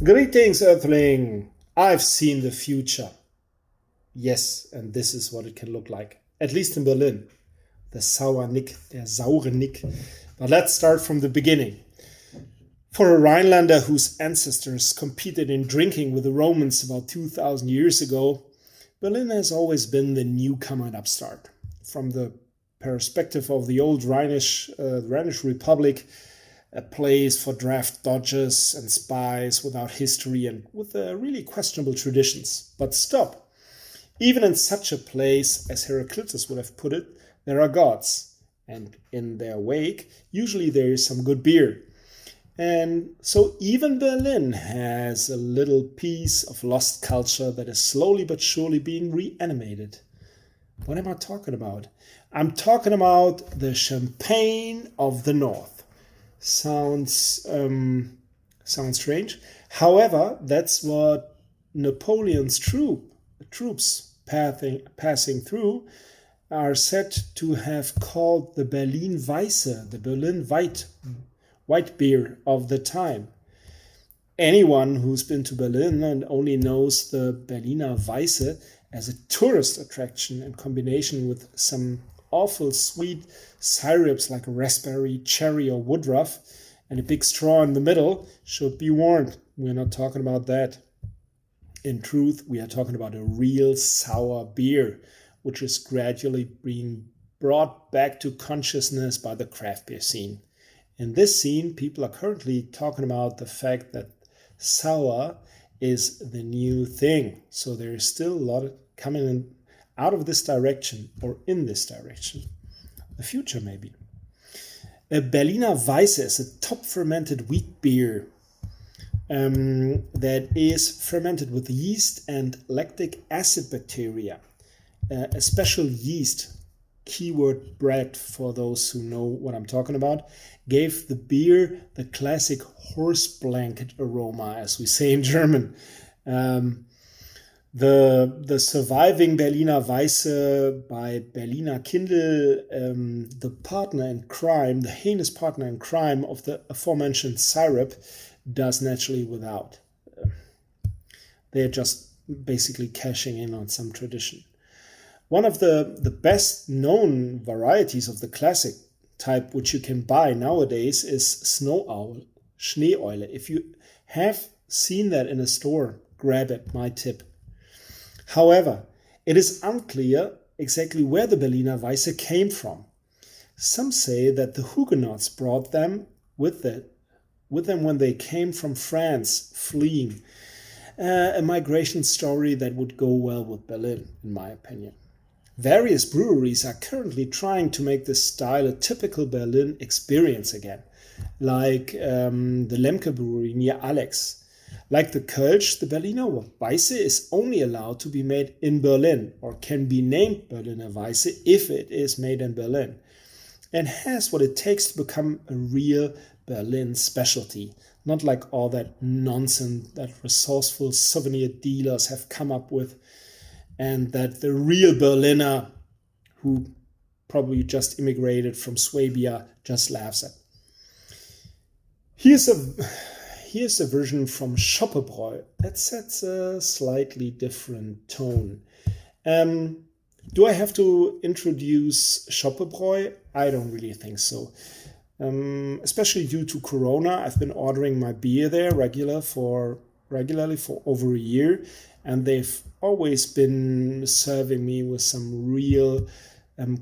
Greetings, Earthling! I've seen the future. Yes, and this is what it can look like. At least in Berlin. The sour Nick, der saure Nick. But let's start from the beginning. For a Rhinelander whose ancestors competed in drinking with the Romans about 2,000 years ago, Berlin has always been the newcomer and upstart. From the perspective of the old Rhinish Republic, a place for draft dodgers and spies without history and with really questionable traditions. But stop. Even in such a place, as Heraclitus would have put it, there are gods. And in their wake, usually there is some good beer. And so even Berlin has a little piece of lost culture that is slowly but surely being reanimated. What am I talking about? I'm talking about the champagne of the North. Sounds strange. However, that's what Napoleon's troops passing through are said to have called the Berlin Weisse, the Berlin white beer of the time. Anyone who's been to Berlin and only knows the Berliner Weisse as a tourist attraction in combination with some awful sweet syrups like raspberry, cherry, or woodruff, and a big straw in the middle should be warned. We're not talking about that. In truth, we are talking about a real sour beer, which is gradually being brought back to consciousness by the craft beer scene. In this scene, people are currently talking about the fact that sour is the new thing. So there is still a lot coming in out of this direction or in this direction. The future, maybe. A Berliner Weisse is a top fermented wheat beer that is fermented with yeast and lactic acid bacteria. A special yeast, keyword bred for those who know what I'm talking about, gave the beer the classic horse blanket aroma, as we say in German. The surviving Berliner Weisse by Berliner Kindl, the partner in crime, the heinous partner in crime of the aforementioned syrup, does naturally without. They're just basically cashing in on some tradition. One of the best known varieties of the classic type, which you can buy nowadays, is Snow Owl, Schneeeule. If you have seen that in a store, grab it, my tip. However, it is unclear exactly where the Berliner Weisse came from. Some say that the Huguenots brought them with them when they came from France, fleeing. A migration story that would go well with Berlin, in my opinion. Various breweries are currently trying to make this style a typical Berlin experience again, like the Lemke Brewery near Alex. Like the Kölsch, the Berliner Weisse is only allowed to be made in Berlin, or can be named Berliner Weisse if it is made in Berlin, and has what it takes to become a real Berlin specialty, not like all that nonsense that resourceful souvenir dealers have come up with, and that the real Berliner, who probably just immigrated from Swabia, just laughs at. Here's a version from Schoppebräu that sets a slightly different tone. Do I have to introduce Schoppebräu? I don't really think so. Especially due to Corona, I've been ordering my beer there regularly for over a year, and they've always been serving me with some real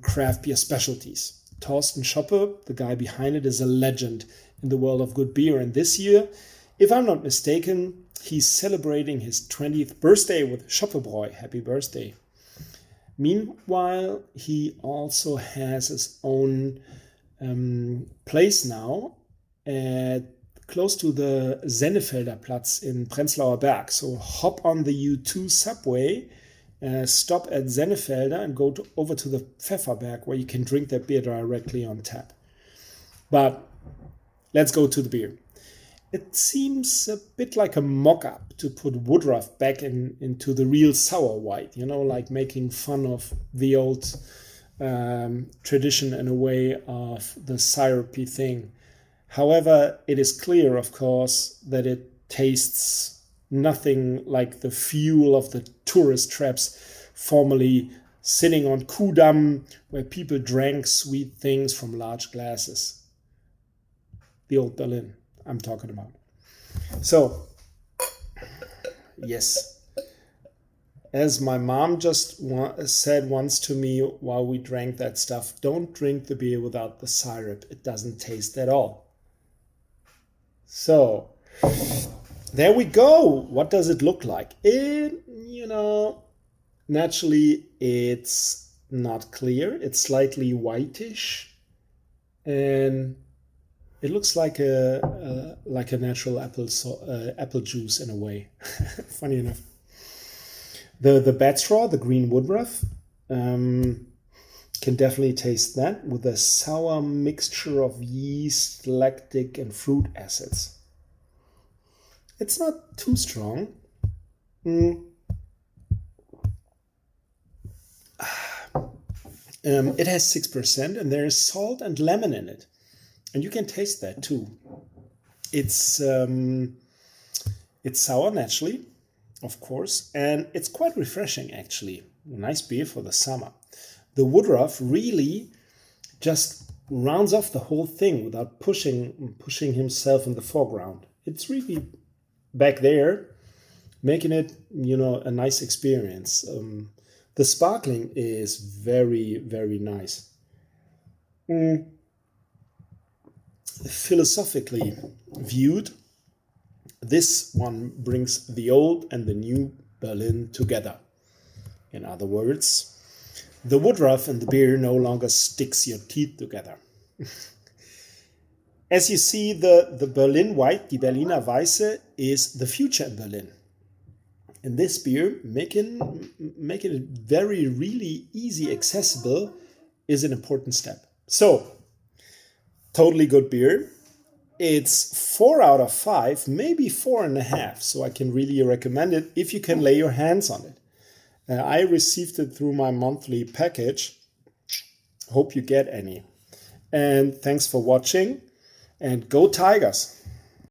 craft beer specialties. Thorsten Schoppe, the guy behind it, is a legend in the world of good beer, and this year, if I'm not mistaken, he's celebrating his 20th birthday with Schoppebräu. Happy birthday. Meanwhile, he also has his own place now close to the Sennefelder Platz in Prenzlauer Berg. So hop on the U2 subway, stop at Sennefelder and go over to the Pfefferberg, where you can drink that beer directly on tap. But let's go to the beer. It seems a bit like a mock-up to put Woodruff back into the real sour white, like making fun of the old tradition in a way of the syrupy thing. However, it is clear, of course, that it tastes nothing like the fuel of the tourist traps formerly sitting on Kudamm, where people drank sweet things from large glasses. The old Berlin I'm talking about. So, yes, as my mom just said once to me while we drank that stuff, don't drink the beer without the syrup. It doesn't taste at all. So, there we go. What does it look like? Naturally, it's not clear. It's slightly whitish, and it looks like a natural apple juice in a way. Funny enough, the bad straw, the green woodruff, can definitely taste that with a sour mixture of yeast, lactic, and fruit acids. It's not too strong. It has 6%, and there is salt and lemon in it. And you can taste that too. It's sour naturally, of course, and it's quite refreshing actually. A nice beer for the summer. The woodruff really just rounds off the whole thing without pushing himself in the foreground. It's really back there, making it, a nice experience. The sparkling is very, very nice. Philosophically viewed, this one brings the old and the new Berlin together. In other words, the woodruff and the beer no longer sticks your teeth together. As you see, the Berlin White, die Berliner Weiße, is the future in Berlin. And this beer, making it very, really easy accessible, is an important step. So, totally good beer. It's 4 out of 5, maybe 4.5. So I can really recommend it if you can lay your hands on it. I received it through my monthly package. Hope you get any. And thanks for watching. And go Tigers!